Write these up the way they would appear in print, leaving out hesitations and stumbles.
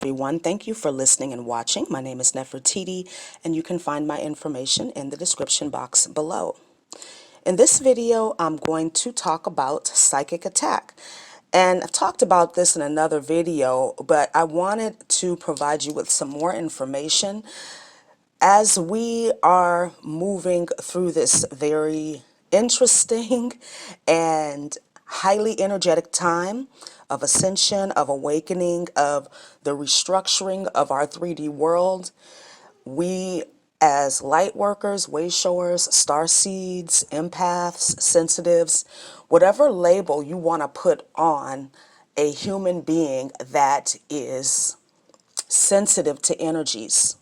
Everyone, thank you for listening and watching. My name is Nefertiti, and you can find my information in the description box below. In this video, I'm going to talk about psychic attack. And I've talked about this in another video, but I wanted to provide you with some more information as we are moving through this very interesting and highly energetic time of ascension, of awakening, of the restructuring of our 3D world. We, as light workers, way showers, star seeds, empaths, sensitives, whatever label you want to put on a human being that is sensitive to energies.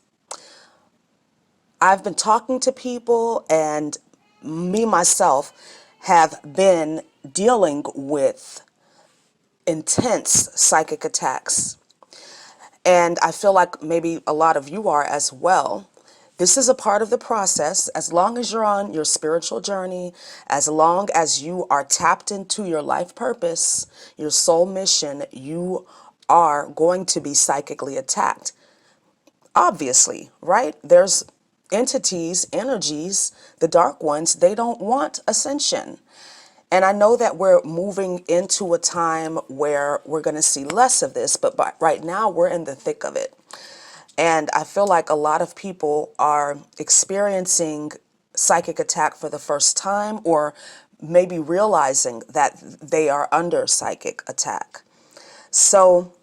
I've been talking to people, and me myself have been dealing with intense psychic attacks. And I feel like maybe a lot of you are as well. This is a part of the process. As long as you're on your spiritual journey, as long as you are tapped into your life purpose, your soul mission, you are going to be psychically attacked. Obviously, right? There's entities, energies, the dark ones, they don't want ascension. And I know that we're moving into a time where we're going to see less of this, but right now we're in the thick of it. And I feel like a lot of people are experiencing psychic attack for the first time, or maybe realizing that they are under psychic attack. So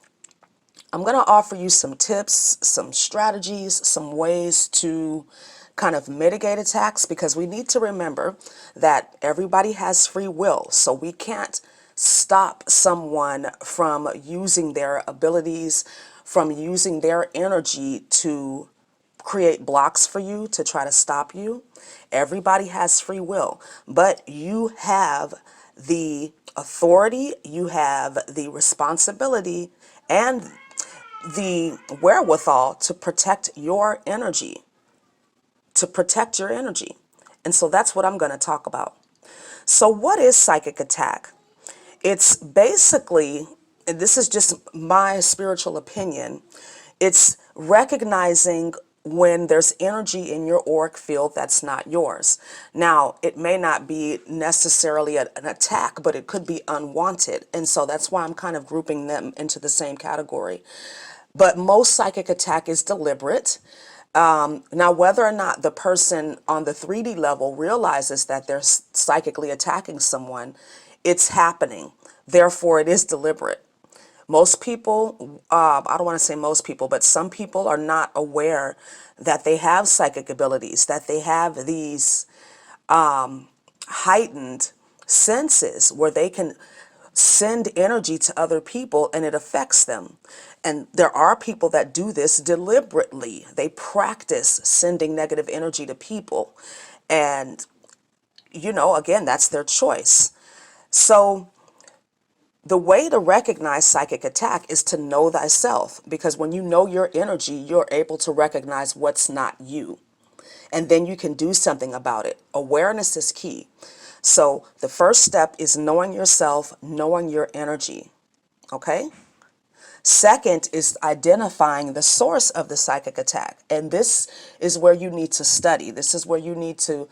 I'm going to offer you some tips, some strategies, some ways to kind of mitigate attacks, because we need to remember that everybody has free will. So we can't stop someone from using their abilities, from using their energy to create blocks for you, to try to stop you. Everybody has free will, but you have the authority, you have the responsibility, and the wherewithal to protect your energy, to protect your energy. And so that's what I'm going to talk about. So what is psychic attack? It's basically, and this is just my spiritual opinion, it's recognizing when there's energy in your auric field that's not yours. Now, it may not be necessarily an attack, but it could be unwanted. And so that's why I'm kind of grouping them into the same category. But most psychic attack is deliberate. Now, whether or not the person on the 3D level realizes that they're psychically attacking someone, it's happening. Therefore, it is deliberate. Most people, I don't want to say most people, but some people are not aware that they have psychic abilities, that they have these heightened senses where they can send energy to other people and it affects them. And there are people that do this deliberately. They practice sending negative energy to people. And, again, that's their choice. So the way to recognize psychic attack is to know thyself, because when you know your energy, you're able to recognize what's not you. And then you can do something about it. Awareness is key. So the first step is knowing yourself, knowing your energy. Okay? Second is identifying the source of the psychic attack. And this is where you need to study. This is where you need to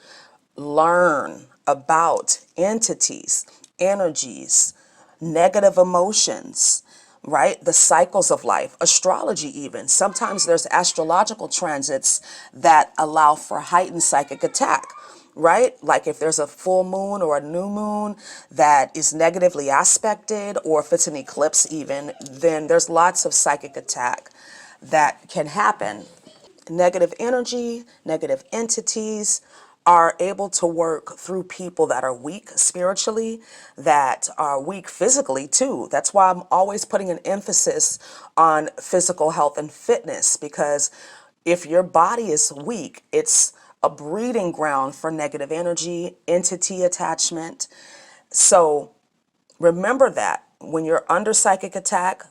learn about entities, energies, negative emotions, right? The cycles of life, astrology even. Sometimes there's astrological transits that allow for heightened psychic attack, right? Like if there's a full moon or a new moon that is negatively aspected, or if it's an eclipse even, then there's lots of psychic attack that can happen. Negative energy, negative entities are able to work through people that are weak spiritually, that are weak physically too. That's why I'm always putting an emphasis on physical health and fitness, because if your body is weak, it's a breeding ground for negative energy, entity attachment. So remember that when you're under psychic attack,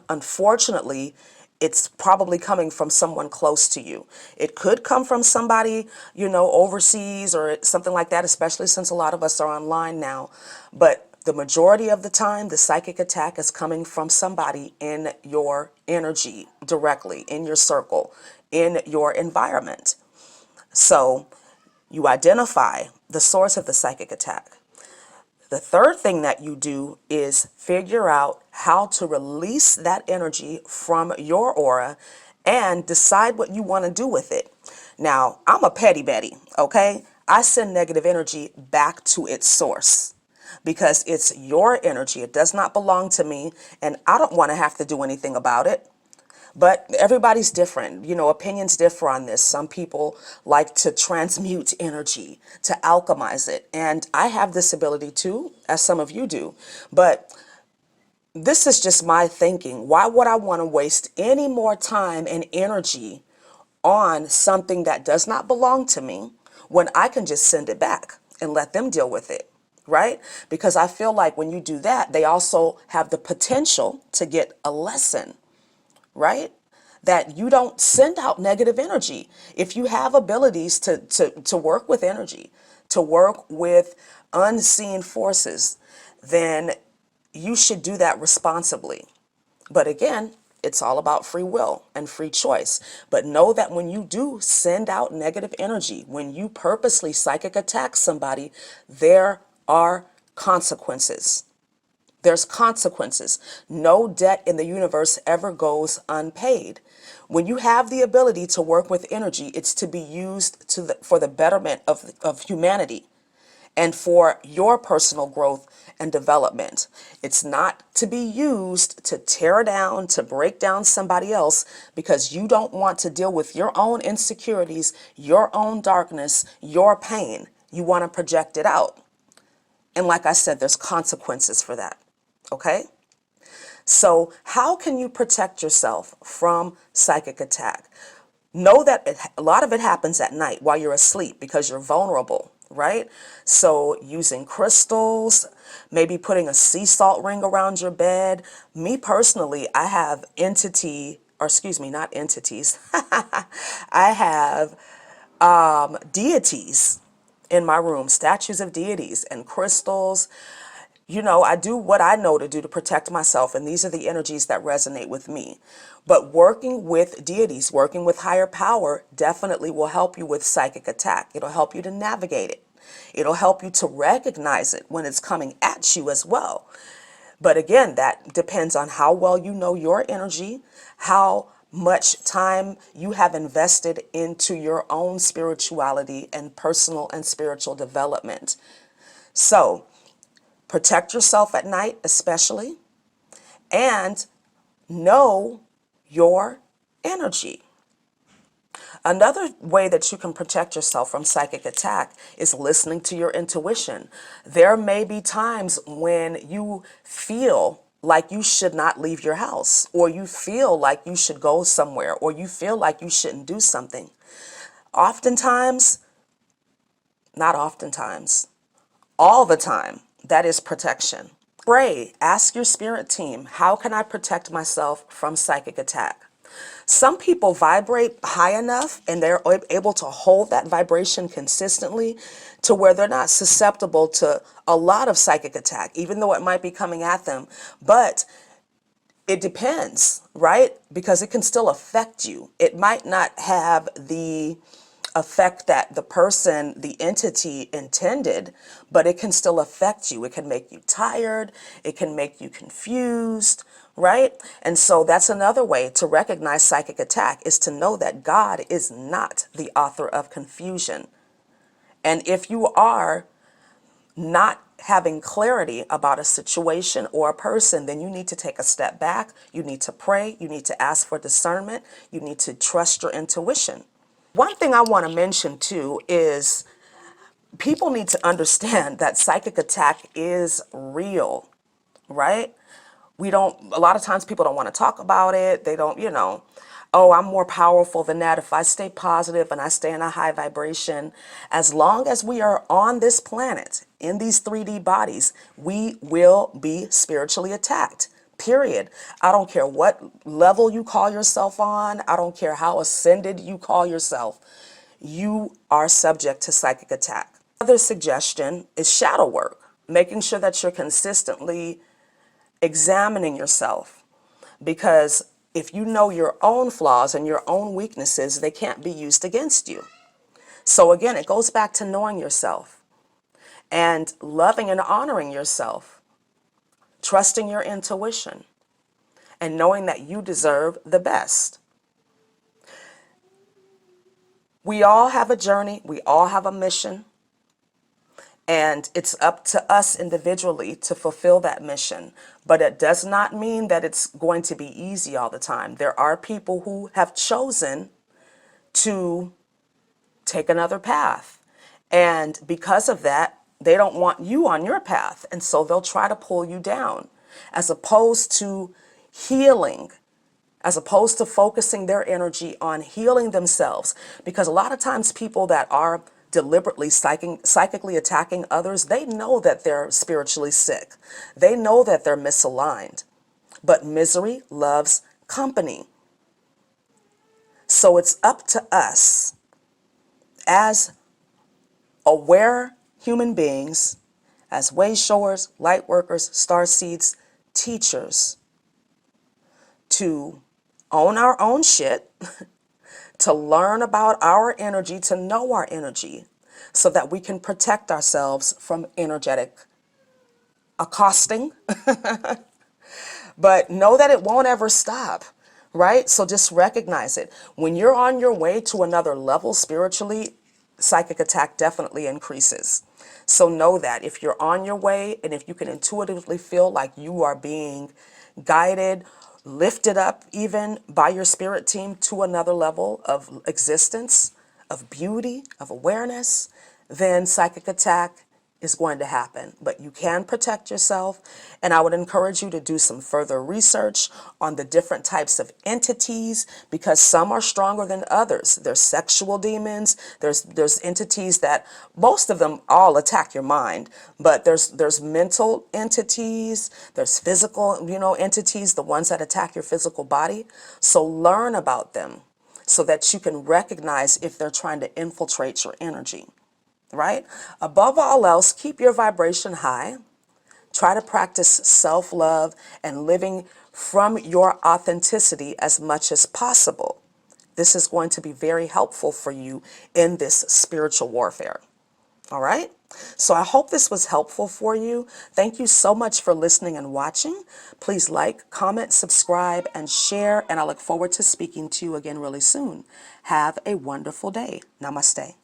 unfortunately, it's probably coming from someone close to you. It could come from somebody, overseas or something like that, especially since a lot of us are online now. But The majority of the time, the psychic attack is coming from somebody in your energy directly, in your circle, in your environment. So you identify the source of the psychic attack. The third thing that you do is figure out how to release that energy from your aura and decide what you want to do with it. Now, I'm a petty Betty, okay? I send negative energy back to its source because it's your energy. It does not belong to me, and I don't want to have to do anything about it. But everybody's different. You know, opinions differ on this. Some people like to transmute energy, to alchemize it. And I have this ability too, as some of you do. But this is just my thinking. Why would I want to waste any more time and energy on something that does not belong to me when I can just send it back and let them deal with it? Right? Because I feel like when you do that, they also have the potential to get a lesson, right? That you don't send out negative energy. If you have abilities to work with energy, to work with unseen forces, then you should do that responsibly. But again, it's all about free will and free choice. But know that when you do send out negative energy, when you purposely psychic attack somebody, there are consequences. There's consequences. No debt in the universe ever goes unpaid. When you have the ability to work with energy, it's to be used for the betterment of humanity and for your personal growth and development. It's not to be used to tear down, to break down somebody else because you don't want to deal with your own insecurities, your own darkness, your pain. You want to project it out. And like I said, there's consequences for that. Okay? So how can you protect yourself from psychic attack? Know that a lot of it happens at night while you're asleep because you're vulnerable, right? So using crystals, maybe putting a sea salt ring around your bed. Me personally, I have not entities. I have deities in my room, statues of deities and crystals. You know, I do what I know to do to protect myself, and these are the energies that resonate with me. But working with deities, working with higher power definitely will help you with psychic attack. It'll help you to navigate it. It'll help you to recognize it when it's coming at you as well. But again, that depends on how well you know your energy, how much time you have invested into your own spirituality and personal and spiritual development. So, protect yourself at night, especially, and know your energy. Another way that you can protect yourself from psychic attack is listening to your intuition. There may be times when you feel like you should not leave your house, or you feel like you should go somewhere, or you feel like you shouldn't do something. Oftentimes, not oftentimes, all the time, that is protection. Pray, ask your spirit team, how can I protect myself from psychic attack? Some people vibrate high enough and they're able to hold that vibration consistently to where they're not susceptible to a lot of psychic attack, even though it might be coming at them. But it depends, right? Because it can still affect you. It might not have the effect that the person, the entity intended, but it can still affect you. It can make you tired. It can make you confused, right? And so that's another way to recognize psychic attack is to know that God is not the author of confusion. And if you are not having clarity about a situation or a person, then you need to take a step back. You need to pray. You need to ask for discernment. You need to trust your intuition. One thing I want to mention too is people need to understand that psychic attack is real, right? A lot of times people don't want to talk about it. They don't, oh, I'm more powerful than that. If I stay positive and I stay in a high vibration, as long as we are on this planet, in these 3D bodies, we will be spiritually attacked. Period. I don't care what level you call yourself on. I don't care how ascended you call yourself. You are subject to psychic attack. Another suggestion is shadow work. making sure that you're consistently examining yourself, because if you know your own flaws and your own weaknesses, they can't be used against you. So again, it goes back to knowing yourself and loving and honoring yourself, trusting your intuition, and knowing that you deserve the best. We all have a journey, we all have a mission, and it's up to us individually to fulfill that mission. But it does not mean that it's going to be easy all the time. There are people who have chosen to take another path. And because of that, they don't want you on your path. And so they'll try to pull you down, as opposed to healing, as opposed to focusing their energy on healing themselves. Because a lot of times people that are deliberately psychically attacking others, they know that they're spiritually sick. They know that they're misaligned. But misery loves company. So it's up to us as aware human beings, as way showers, light workers, star seeds, teachers, to own our own shit, to learn about our energy, to know our energy, so that we can protect ourselves from energetic accosting. But know that it won't ever stop, right? So just recognize it. When you're on your way to another level spiritually, psychic attack definitely increases. So know that if you're on your way, and if you can intuitively feel like you are being guided, lifted up even by your spirit team to another level of existence, of beauty, of awareness, then psychic attack is going to happen. But you can protect yourself, and I would encourage you to do some further research on the different types of entities, because some are stronger than others. There's sexual demons, there's entities that, most of them all attack your mind, but there's mental entities, there's physical, entities, the ones that attack your physical body. So learn about them so that you can recognize if they're trying to infiltrate your energy. Right? Above all else, keep your vibration high. Try to practice self-love and living from your authenticity as much as possible. This is going to be very helpful for you in this spiritual warfare. All right? So I hope this was helpful for you. Thank you so much for listening and watching. Please like, comment, subscribe, and share, and I look forward to speaking to you again really soon. Have a wonderful day. Namaste.